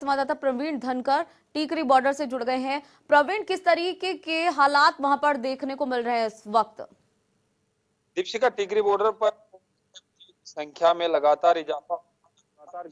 संवाददाता प्रवीण धनकर टीकरी बॉर्डर से जुड़ गए हैं। प्रवीण, किस तरीके के हालात वहां पर देखने को मिल रहे हैं इस वक्त? दीपशिका, टीकरी बॉर्डर पर संख्या में लगातार इजाफा,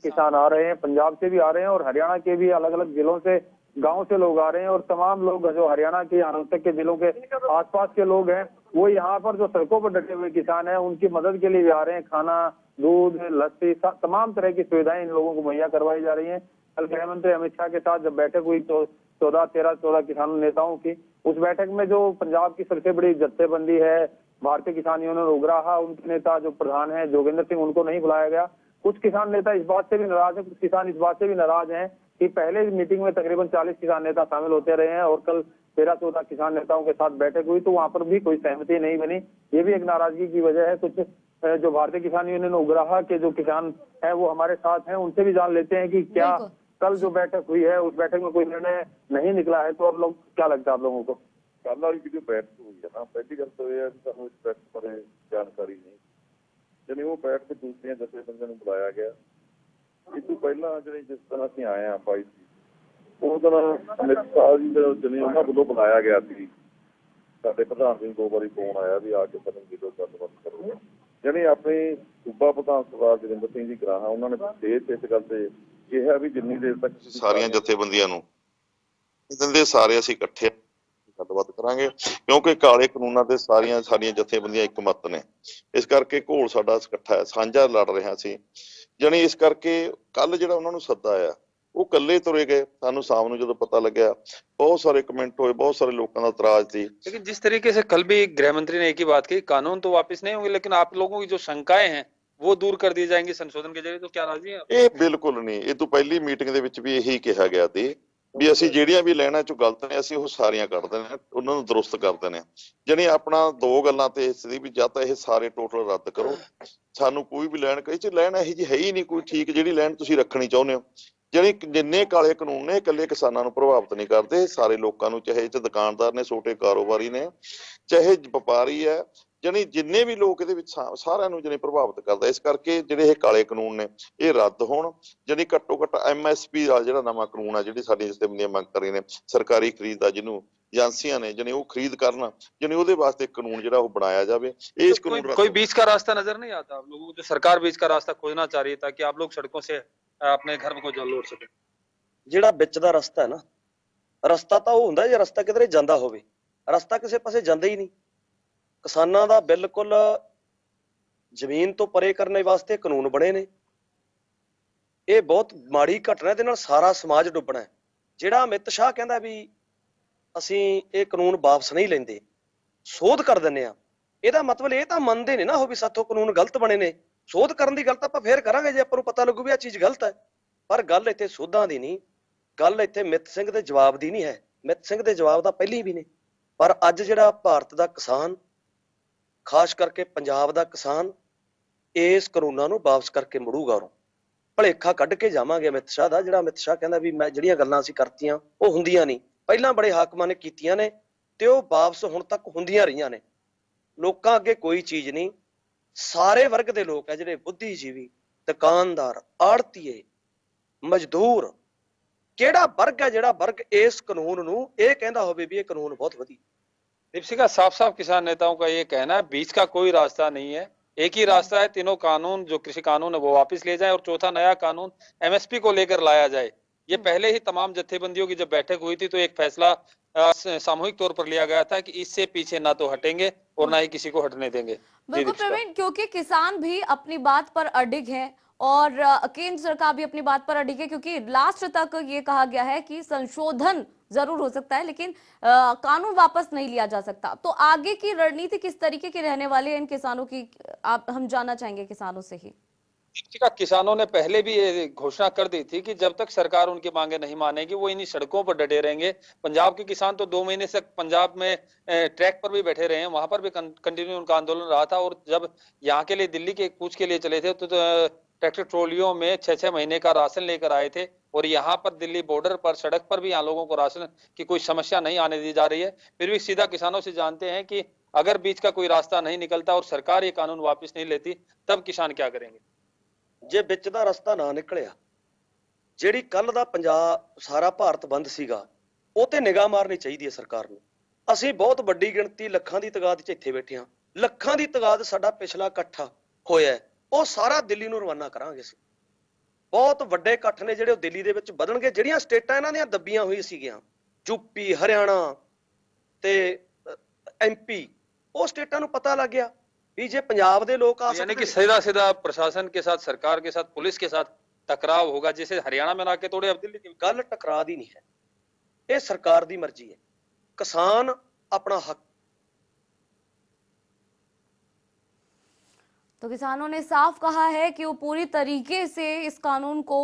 किसान आ रहे हैं, पंजाब से भी आ रहे हैं और हरियाणा के भी अलग अलग जिलों से, गांव से लोग आ रहे हैं। और तमाम लोग जो हरियाणा के, रोहतक के जिलों के आसपास के लोग हैं, वो यहाँ पर जो सड़कों पर डटे हुए किसान हैं उनकी मदद के लिए भी आ रहे हैं। खाना, दूध, लस्सी, तमाम तरह की सुविधाएं इन लोगों को मुहैया करवाई जा रही हैं। कल गृह मंत्री अमित शाह के साथ जब बैठक हुई तो 14 किसान नेताओं की, उस बैठक में जो पंजाब की सबसे बड़ी जत्थेबंदी है भारतीय किसान यूनियन उग्राहा, उनके नेता जो प्रधान है जोगेंद्र सिंह, उनको नहीं बुलाया गया। कुछ किसान नेता इस बात से भी नाराज है, कुछ किसान इस बात से भी नाराज हैं कि पहले मीटिंग में तकरीबन 40 किसान नेता शामिल होते रहे हैं और कल 13-14 किसान नेताओं के साथ बैठक हुई तो वहां पर भी कोई सहमति नहीं बनी। ये भी एक नाराजगी की वजह है। कुछ जो भारतीय किसान यूनियन उग्राहा के जो किसान है वो हमारे साथ हैं, उनसे भी जान लेते हैं कि क्या कल जो बैठक हुई है उस बैठक में कोई निर्णय नहीं निकला है। तो आप लोग क्या लगता है आप लोगों को? कल वाली जो बैठक हुई है ना, पहली गल तो यह है इस बैठक पर जानकारी नहीं, यानी वो बैठ के दूसरिया जथेबंदियों को बुलाया गया। इस तो पहला जिस तरह ਅਸੀਂ ਆਏ ਆ 22 ਉਹ ਦਿਨ ਅਮਿਤ ਸ਼ਾਹ ਜੀ ਜਿਹਨੇ ਉਹਨਾਂ ਵੱਲੋਂ ਬੁਲਾਇਆ ਗਿਆ ਸੀ, ਸਾਡੇ ਪ੍ਰਧਾਨ ਜੀ 2 ਵਾਰੀ ਫੋਨ ਆਇਆ ਵੀ ਆ ਕੇ ਸਾਨੂੰ ਵੀਡੀਓ ਗੱਲਬਾਤ ਕਰੋ। ਯਾਨੀ ਆਪਣੇ ਸੂਬਾ ਪ੍ਰਧਾਨ ਸਰਦਾਰ ਜਗਿੰਦਰ ਸਿੰਘ ਜੀ ਗਰਾਹਾਂ ਉਹਨਾਂ ਨੇ ਇਸ ਗੱਲ ਤੇ ਕਿਹਾ ਵੀ ਜਿੰਨੀ ਦੇਰ ਤੱਕ ਸਾਰੀਆਂ ਜਥੇਬੰਦੀਆਂ ਨੂੰ ਦਿੰਦੇ ਸਾਰੇ ਅਸੀਂ ਇਕੱਠੇ ਗੱਲਬਾਤ ਕਰਾਂਗੇ, ਕਿਉਂਕਿ ਕਾਲੇ ਕਾਨੂੰਨਾਂ ਤੇ ਸਾਡੀਆਂ ਜਥੇਬੰਦੀਆਂ ਇੱਕ ਮਤ ਨੇ। ਇਸ ਕਰਕੇ ਘੋਲ ਸਾਡਾ ਇਕੱਠਾ ਹੈ, ਸਾਂਝਾ ਲੜ ਰਿਹਾ ਸੀ। ਜਾਣੀ ਇਸ ਕਰਕੇ ਕੱਲ ਜਿਹੜਾ ਉਹਨਾਂ ਨੂੰ ਸੱਦਾ ਆਇਆ ਉਹ ਕੱਲੇ ਤੁਰੇ ਗਏ। ਸਾਨੂੰ ਸ਼ਾਮ ਨੂੰ ਜਦੋਂ ਪਤਾ ਲੱਗਿਆ बहुत सारे कमेंट हुए, बहुत सारे लोगों का इतराज थी। लेकिन जिस तरीके से कल भी गृह मंत्री ने एक ही बात की, कानून तो वापस नहीं होंगे लेकिन आप लोगों की जो शंकाएं हैं वो दूर कर दी जाएंगी संशोधन के जरिए, तो क्या राजी हैं? ਇਹ ਬਿਲਕੁਲ ਨਹੀਂ। ਇਹ ਤੋਂ ਪਹਿਲੀ ਮੀਟਿੰਗ ਦੇ ਵਿੱਚ ਵੀ ਇਹੀ ਕਿਹਾ ਗਿਆ ਸੀ ਵੀ ਅਸੀਂ ਜਿਹੜੀਆਂ ਵੀ ਲੈਣਾ ਚੋਂ ਗਲਤ ਨੇ ਅਸੀਂ ਉਹ ਸਾਰੀਆਂ ਕੱਢ ਦੇਣੇ, ਉਹਨਾਂ ਨੂੰ ਦਰੁਸਤ ਕਰ ਦੇਣੇ। ਜਾਣੀ ਆਪਣਾ 2 ਗੱਲਾਂ ਤੇ ਇਸ ਦੀ ਵੀ ਜਾਂ ਤਾਂ ਇਹ ਸਾਰੇ ਟੋਟਲ ਰੱਦ ਕਰੋ, ਸਾਨੂੰ ਕੋਈ ਵੀ ਲੈਣ ਕਹੀ ਚ ਲੈਣ ਇਹੀ ਜੀ ਹੈ ਹੀ ਨਹੀਂ ਕੋਈ ਠੀਕ ਜਿਹੜੀ ਲੈਣ ਤੁਸੀਂ ਰੱਖਣੀ ਚਾਹੁੰਦੇ ਹੋ। ਜਾਣੀ ਜਿੰਨੇ ਕਾਲੇ ਕਾਨੂੰਨ ਨੇ ਇਕੱਲੇ ਕਿਸਾਨਾਂ ਨੂੰ ਪ੍ਰਭਾਵਿਤ ਨਹੀਂ ਕਰਦੇ, ਸਾਰੇ ਲੋਕਾਂ ਨੂੰ, ਚਾਹੇ ਇਹ ਚ ਦੁਕਾਨਦਾਰ ਨੇ, ਛੋਟੇ ਕਾਰੋਬਾਰੀ ਨੇ, ਚਾਹੇ ਵਪਾਰੀ ਹੈ, ਜਾਣੀ ਜਿੰਨੇ ਵੀ ਲੋਕ ਇਹਦੇ ਵਿੱਚ ਸਾਰਿਆਂ ਨੂੰ ਜਾਣੀ ਪ੍ਰਭਾਵਿਤ ਕਰਦਾ। ਇਸ ਕਰਕੇ ਜਿਹੜੇ ਇਹ ਕਾਲੇ ਕਾਨੂੰਨ ਨੇ ਇਹ ਰੱਦ ਹੋਣ। ਜਾਣੀ ਘੱਟੋ ਘੱਟ MSP ਦਾ ਜਿਹੜਾ ਨਵਾਂ ਕਾਨੂੰਨ ਆ, ਜਿਹੜੀ ਸਾਡੀ ਜਥੇਬੰਦੀਆਂ ਮੰਗ ਕਰ ਰਹੀਆਂ ਨੇ, ਸਰਕਾਰੀ ਖਰੀਦ ਦਾ ਜਿਹਨੂੰ ਏजेंसियां ने जानी वो खरीद करना, जानी ਉਹਦੇ ਵਾਸਤੇ ਕਾਨੂੰਨ ਜਿਹੜਾ ਉਹ ਬਣਾਇਆ ਜਾਵੇ। ਇਸ ਕਾਨੂੰਨ कोई बीच का रास्ता नजर नहीं आता आप लोगों को, जो सरकार बीच का रास्ता खोजना चाह रही है ताकि आप लोग सड़कों से अपने घर को जल लौट सके? ਜਿਹੜਾ ਵਿੱਚ ਦਾ ਰਸਤਾ ਹੈ ਨਾ, ਰਸਤਾ ਤਾਂ ਉਹ ਹੁੰਦਾ ਜੇ ਰਸਤਾ ਕਿਧਰੇ ਜਾਂਦਾ ਹੋਵੇ, ਰਸਤਾ ਕਿਸੇ ਪਾਸੇ ਜਾਂਦਾ ਹੀ ਨਹੀਂ। ਕਿਸਾਨਾਂ ਦਾ ਬਿਲਕੁਲ ਜ਼ਮੀਨ ਤੋਂ ਪਰੇ ਕਰਨ ਵਾਸਤੇ ਕਾਨੂੰਨ ਬਣੇ ਨੇ। ਇਹ ਬਹੁਤ ਮਾੜੀ ਘਟਨਾ, ਇਹਦੇ ਨਾਲ ਸਾਰਾ ਸਮਾਜ ਡੁੱਬਣਾ ਹੈ। ਜਿਹੜਾ ਅਮਿਤ ਸ਼ਾਹ ਕਹਿੰਦਾ ਵੀ ਅਸੀਂ ਇਹ ਕਾਨੂੰਨ ਵਾਪਸ ਨਹੀਂ ਲੈਂਦੇ, ਸੋਧ ਕਰ ਦਿੰਦੇ ਆ, ਇਹਦਾ ਮਤਲਬ ਇਹ ਤਾਂ ਮੰਨਦੇ ਨੇ ਨਾ ਉਹ ਵੀ ਸਾਥੋਂ ਕਾਨੂੰਨ ਗਲਤ ਬਣੇ ਨੇ। ਸੋਧ ਕਰਨ ਦੀ ਗੱਲ ਤਾਂ ਆਪਾਂ ਫੇਰ ਕਰਾਂਗੇ ਜੇ ਆਪਾਂ ਨੂੰ ਪਤਾ ਲੱਗੂ ਵੀ ਆ ਚੀਜ਼ ਗਲਤ ਹੈ। ਪਰ ਗੱਲ ਇੱਥੇ ਸੋਧਾਂ ਦੀ ਨਹੀਂ, ਗੱਲ ਇੱਥੇ ਮਿੱਤ ਸਿੰਘ ਦੇ ਜਵਾਬ ਦੀ ਨਹੀਂ ਹੈ। ਮਿੱਤ ਸਿੰਘ ਦੇ ਜਵਾਬ ਤਾਂ ਪਹਿਲੀ ਵੀ ਨੇ, ਪਰ ਅੱਜ ਜਿਹੜਾ ਭਾਰਤ ਦਾ ਕਿਸਾਨ, ਖਾਸ ਕਰਕੇ ਪੰਜਾਬ ਦਾ ਕਿਸਾਨ, ਇਸ ਕਾਨੂੰਨਾਂ ਨੂੰ ਵਾਪਸ ਕਰਕੇ ਮੁੜੂਗਾ। ਉਹ ਭਲੇਖਾ ਕੱਢ ਕੇ ਜਾਵਾਂਗੇ ਅਮਿਤ ਸ਼ਾਹ ਦਾ। ਜਿਹੜਾ ਅਮਿਤ ਸ਼ਾਹ ਕਹਿੰਦਾ ਵੀ ਮੈਂ ਜਿਹੜੀਆਂ ਗੱਲਾਂ ਅਸੀਂ ਕਰਤੀਆਂ ਉਹ ਹੁੰਦੀਆਂ ਨਹੀਂ, ਪਹਿਲਾਂ ਬੜੇ ਹਾਕਮਾਂ ਨੇ ਕੀਤੀਆਂ ਨੇ ਤੇ ਉਹ ਵਾਪਸ ਹੁਣ ਤੱਕ ਹੁੰਦੀਆਂ ਰਹੀਆਂ ਨੇ। ਲੋਕਾਂ ਅੱਗੇ ਕੋਈ ਚੀਜ਼ ਨਹੀਂ। ਸਾਰੇ ਵਰਗ ਦੇ ਲੋਕ ਹੈ ਜਿਹੜੇ ਬੁੱਧੀਜੀਵੀ, ਦੁਕਾਨਦਾਰ, ਆੜਤੀਏ, ਮਜ਼ਦੂਰ, ਕਿਹੜਾ ਵਰਗ ਹੈ ਜਿਹੜਾ ਵਰਗ ਇਸ ਕਾਨੂੰਨ ਨੂੰ ਇਹ ਕਹਿੰਦਾ ਹੋਵੇ ਵੀ ਇਹ ਕਾਨੂੰਨ ਬਹੁਤ ਵਧੀਆ। दीपशिका, साफ साफ किसान नेताओं का ये कहना है बीच का कोई रास्ता नहीं है, एक ही रास्ता है, तीनों कानून जो कृषि कानून है वो वापस ले जाए और चौथा नया कानून MSP को लेकर लाया जाए। ये पहले ही तमाम जत्थेबंदियों की जब बैठक हुई थी तो एक फैसला सामूहिक तौर पर लिया गया था कि इससे पीछे ना तो हटेंगे और ना ही किसी को हटने देंगे। बिल्कुल प्रवीण, क्योंकि किसान भी अपनी बात पर अडिग है और केंद्र सरकार भी अपनी बात पर अडिग है, क्योंकि लास्ट तक ये कहा गया है कि संशोधन जरूर हो सकता है लेकिन कानून वापस नहीं लिया जा सकता। तो आगे की रणनीति किस तरीके की रहने वाली है इन किसानों की, हम जानना चाहेंगे किसानों से ही। किसानों ने पहले भी ये घोषणा कर दी थी कि जब तक सरकार उनकी मांगे नहीं मानेगी वो इन्हीं सड़कों पर डटे रहेंगे। पंजाब के किसान तो 2 महीने से पंजाब में ट्रैक पर भी बैठे रहे हैं, वहां पर भी कंटिन्यू उनका आंदोलन रहा था। और जब यहाँ के लिए दिल्ली के कूच के लिए चले थे तो ट्रैक्टर ट्रॉलियों में 6-6 महीने का राशन लेकर आए थे और यहाँ पर दिल्ली बॉर्डर पर सड़क पर भी यहाँ लोगों को राशन की कोई समस्या नहीं आने दी जा रही है। फिर भी सीधा किसानों से जानते हैं कि अगर बीच का कोई रास्ता नहीं निकलता और सरकार ये कानून वापस नहीं लेती तब किसान क्या करेंगे? ਜੇ ਵਿੱਚ ਦਾ ਰਸਤਾ ਨਾ ਨਿਕਲਿਆ ਜਿਹੜੀ ਕੱਲ ਦਾ ਪੰਜਾਬ ਸਾਰਾ ਭਾਰਤ ਬੰਦ ਸੀਗਾ ਉਹ ਤੇ ਨਿਗਾਹ ਮਾਰਨੀ ਚਾਹੀਦੀ ਹੈ ਸਰਕਾਰ ਨੂੰ। ਅਸੀਂ ਬਹੁਤ ਵੱਡੀ ਗਿਣਤੀ ਲੱਖਾਂ ਦੀ ਤਾਦਾਦ 'ਚ ਇੱਥੇ ਬੈਠੇ ਹਾਂ, ਲੱਖਾਂ ਦੀ ਤਾਦਾਦ ਸਾਡਾ ਪਿਛਲਾ ਇਕੱਠ ਹੋਇਆ ਹੈ, ਉਹ ਸਾਰਾ ਦਿੱਲੀ ਨੂੰ ਰਵਾਨਾ ਕਰਾਂਗੇ ਅਸੀਂ। ਬਹੁਤ ਵੱਡੇ ਇਕੱਠ ਨੇ ਜਿਹੜੇ ਉਹ ਦਿੱਲੀ ਦੇ ਵਿੱਚ ਵਧਣਗੇ। ਜਿਹੜੀਆਂ ਸਟੇਟਾਂ ਇਹਨਾਂ ਦੀਆਂ ਦੱਬੀਆਂ ਹੋਈ ਸੀਗੀਆਂ, ਯੂਪੀ, ਹਰਿਆਣਾ ਤੇ एमपी, ਉਹ ਸਟੇਟਾਂ ਨੂੰ ਪਤਾ ਲੱਗ ਗਿਆ ਵੀ ਜੇ ਪੰਜਾਬ ਦੇ ਲੋਕ ਆ यानी कि सीधा सीधा प्रशासन के साथ, सरकार के साथ, पुलिस के साथ टकराव होगा, जिसे हरियाणा में नाके तोड़े अब दिल्ली की ਗੱਲ ਟਕਰਾ ਦੀ ਨਹੀਂ ਹੈ, ਇਹ ਸਰਕਾਰ ਦੀ ਮਰਜ਼ੀ ਹੈ। ਕਿਸਾਨ ਆਪਣਾ ਹੱਕ तो किसानों ने साफ कहा है कि वो पूरी तरीके से इस कानून को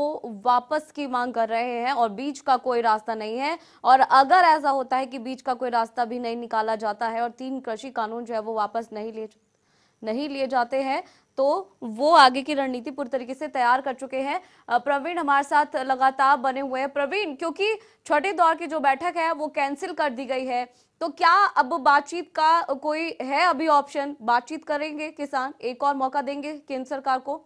वापस की मांग कर रहे हैं और बीच का कोई रास्ता नहीं है। और अगर ऐसा होता है कि बीच का कोई रास्ता भी नहीं निकाला जाता है और 3 कृषि कानून जो है वो वापस नहीं लिए जाते हैं तो वो आगे की रणनीति पूरी तरीके से तैयार कर चुके हैं। प्रवीण हमारे साथ लगातार बने हुए हैं। प्रवीण, क्योंकि छठे दौर की जो बैठक है वो कैंसिल कर दी गई है, तो क्या अब बातचीत का कोई है अभी ऑप्शन? बातचीत करेंगे किसान, एक और मौका देंगे केंद्र सरकार को?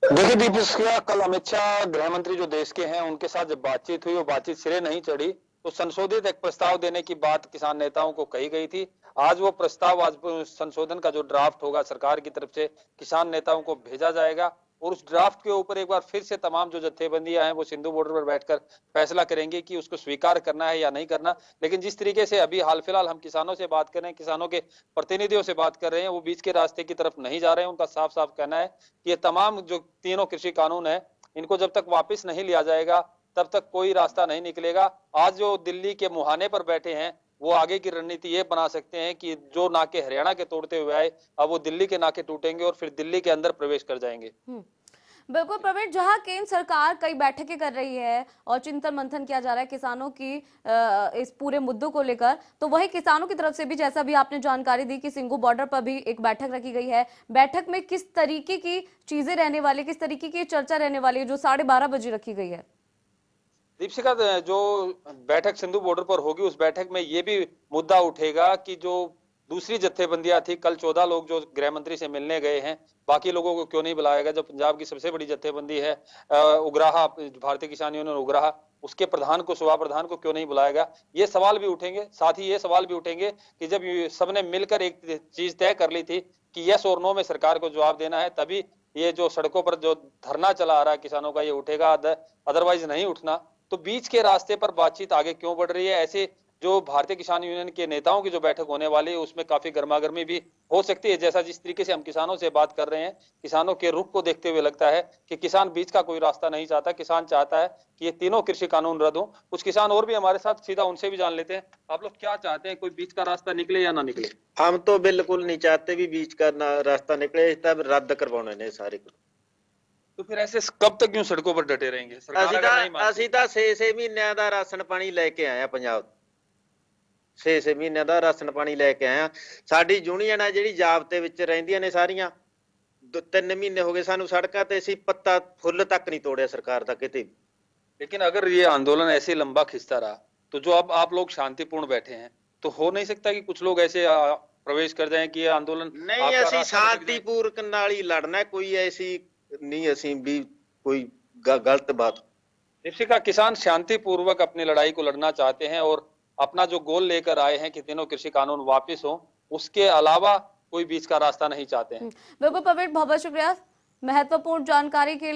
देखिए दीपिका, कल अमित शाह गृह मंत्री जो देश के हैं उनके साथ जब बातचीत हुई, वो बातचीत सिरे नहीं चढ़ी, तो संशोधित एक प्रस्ताव देने की बात किसान नेताओं को कही गई थी। आज वो प्रस्ताव, आज संशोधन का जो ड्राफ्ट होगा सरकार की तरफ से किसान नेताओं को भेजा जाएगा और उस ड्राफ्ट के ऊपर एक बार फिर से तमाम जो जत्थेबंदियां हैं वो सिंधु बॉर्डर पर बैठकर फैसला करेंगे कि उसको स्वीकार करना है या नहीं करना। लेकिन जिस तरीके से अभी हाल फिलहाल हम किसानों से बात कर रहे हैं, किसानों के प्रतिनिधियों से बात कर रहे हैं, वो बीच के रास्ते की तरफ नहीं जा रहे हैं। उनका साफ साफ कहना है कि ये तमाम जो तीनों कृषि कानून है, इनको जब तक वापिस नहीं लिया जाएगा तब तक कोई रास्ता नहीं निकलेगा। आज जो दिल्ली के मुहाने पर बैठे हैं वो आगे की रणनीति ये बना सकते हैं कि जो नाके हरियाणा के तोड़ते हुए आए, अब वो दिल्ली के नाके टूटेंगे और फिर दिल्ली के अंदर प्रवेश कर जाएंगे। बिल्कुल प्रवीण, जहां केंद्र सरकार कई बैठकें कर रही है और चिंतन मंथन किया जा रहा है किसानों की इस पूरे मुद्दों को लेकर, तो वही किसानों की तरफ से भी, जैसा भी आपने जानकारी दी कि सिंघू बॉर्डर पर भी एक बैठक रखी गई है। बैठक में किस तरीके की चीजें रहने वाली, किस तरीके की चर्चा रहने वाली है जो 12:30 बजे रखी गई है? दीपिका, जो बैठक सिंधु बॉर्डर पर होगी उस बैठक में ये भी मुद्दा उठेगा कि जो दूसरी जत्थेबंदियां थी, कल 14 लोग जो गृह मंत्री से मिलने गए हैं, बाकी लोगों को क्यों नहीं बुलाया गया? जो पंजाब की सबसे बड़ी जत्थेबंदी है उग्राहा, भारतीय किसान यूनियन उग्राहा, उसके प्रधान को, सूबा प्रधान को क्यों नहीं बुलाया गया? ये सवाल भी उठेंगे। साथ ही ये सवाल भी उठेंगे कि जब सबने मिलकर एक चीज तय कर ली थी कि यस और नो में सरकार को जवाब देना है, तभी ये जो सड़कों पर जो धरना चला आ रहा है किसानों का, ये उठेगा, अदरवाइज नहीं उठना। तो बीच के रास्ते पर बातचीत आगे क्यों बढ़ रही है? ऐसे जो भारतीय किसान यूनियन के नेताओं की जो बैठक होने वाली है उसमें काफी गर्मागर्मी भी हो सकती है। जैसा जिस तरीके से हम किसानों से बात कर रहे हैं, किसानों के रुख को देखते हुए लगता है कि किसान बीच का कोई रास्ता नहीं चाहता। किसान चाहता है कि ये तीनों कृषि कानून रद्द हो। कुछ किसान और भी हमारे साथ, सीधा उनसे भी जान लेते हैं। आप लोग क्या चाहते हैं, कोई बीच का रास्ता निकले या ना निकले? हम तो बिल्कुल नहीं चाहते भी बीच का रास्ता निकले, तब रद्द करवाने ने सारे को। तो फिर ऐसे कब तक यूं सड़कों पर डटे रहेंगे? सरकार अगर नहीं मानती? ਅਸੀਂ ਤਾਂ 6 ਮਹੀਨਿਆਂ ਦਾ ਰਾਸ਼ਨ ਪਾਣੀ ਲੈ ਕੇ ਆਇਆ ਪੰਜਾਬ। 6 ਮਹੀਨਿਆਂ ਦਾ ਰਾਸ਼ਨ ਪਾਣੀ ਲੈ ਕੇ ਆਇਆ। ਸਾਡੀ ਯੂਨੀਅਨ ਆ ਜਿਹੜੀ ਜਾਬਤੇ ਵਿੱਚ ਰਹਿੰਦੀਆਂ ਨੇ ਸਾਰੀਆਂ, 3 ਮਹੀਨੇ ਹੋ ਗਏ ਸਾਨੂੰ ਸੜਕਾਂ ਤੇ, ਅਸੀਂ ਪੱਤਾ ਫੁੱਲ ਤੱਕ ਨਹੀਂ ਤੋੜਿਆ ਸਰਕਾਰ ਦਾ ਕਿਤੇ। लेकिन अगर ये आंदोलन ऐसे लंबा खिंचता रहा तो जो अब आप लोग शांतिपूर्ण बैठे हैं, तो हो नहीं सकता कि कुछ लोग ऐसे प्रवेश कर जाएं कि ये आंदोलन ਨਹੀਂ ਅਸੀਂ ਸ਼ਾਂਤੀਪੂਰਕ ਨਾਲ ਹੀ ਲੜਨਾ, ਕੋਈ ਐਸੀ नहीं ਅਸੀਂ भी कोई गलत बात। दीपिका, किसान शांतिपूर्वक अपनी लड़ाई को लड़ना चाहते हैं और अपना जो गोल लेकर आए हैं कि तीनों कृषि कानून वापस हो, उसके अलावा कोई बीच का रास्ता नहीं चाहते हैं। बिल्कुल प्रवीण, बहुत बहुत शुक्रिया महत्वपूर्ण जानकारी के लिए।